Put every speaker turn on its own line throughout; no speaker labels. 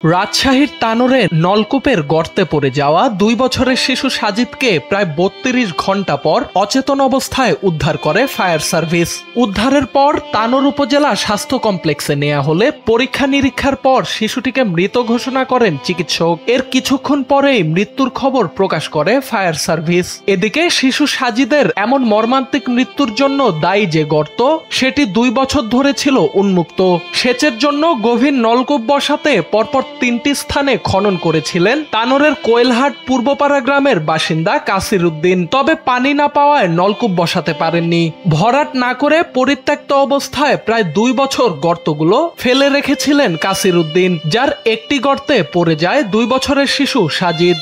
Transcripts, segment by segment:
রাজশাহীর তানোরে নলকূপের গর্তে পড়ে যাওয়া ২ বছরের শিশু সাজিদকে প্রায় ৩২ ঘণ্টা পর অচেতন অবস্থায় উদ্ধার করে ফায়ার সার্ভিস। উদ্ধারের পর তানোর উপজেলা স্বাস্থ্য কমপ্লেক্সে নেওয়া হলে পরীক্ষা নিরীক্ষার পর শিশুটিকে মৃত ঘোষণা করেন চিকিৎসক। এর কিছুক্ষণ পরেই মৃত্যুর খবর প্রকাশ করে ফায়ার সার্ভিস। এদিকে শিশু সাজিদের এমন মর্মান্তিক মৃত্যুর জন্য দায়ী যে গর্ত, সেটি ২ বছর ধরে ছিল উন্মুক্ত। সেচের জন্য গভীর নলকূপ বসাতে পরপর ৩টি স্থানে খনন করেছিলেন তানোরের কোয়েলহাট পূর্বপাড়া গ্রামের বাসিন্দা কাসির উদ্দিন। তবে পানি না পাওয়ায় নলকূপ বসাতে পারেননি। ভরাট না করে পরিত্যক্ত অবস্থায় প্রায় ২ বছর গর্তগুলো ফেলে রেখেছিলেন কাসির উদ্দিন, যার একটি গর্তে পড়ে যায় ২ বছরের শিশু সাজিদ।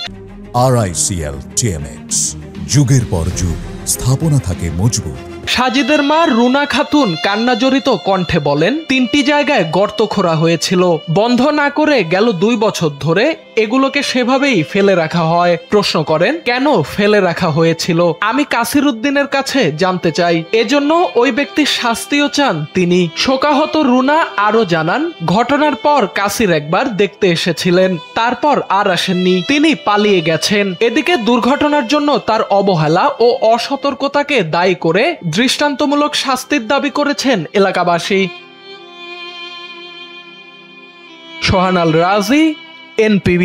RICL TMX, যুগের পর যুগ স্থাপনা থাকে মজবুত।
সাজিদের মা রুনা খাতুন কান্নাজড়িত কণ্ঠে বলেন, ৩টি জায়গায় গর্ত খোঁড়া হয়েছিল, বন্ধ না করে গেল ২ বছর ধরে এগুলোকে সেভাবেই ফেলে রাখা হয়। প্রশ্ন করেন, কেন ফেলে রাখা হয়েছিল? আমি কাসির উদ্দিনের কাছে জানতে চাই। এজন্য ওই ব্যক্তির শাস্তিও চান তিনি। শোকাহত রুনা আরো জানান, ঘটনার পর কাসির একবার দেখতে এসেছিলেন, তারপর আর আসেননি, তিনি পালিয়ে গেছেন। এদিকে দুর্ঘটনার জন্য তার অবহেলা ও অসতর্কতাকে দায়ী করে দৃষ্টান্তমূলক শাস্তির দাবি করেছেন এলাকাবাসী। সোহান আল রাজি, NPB।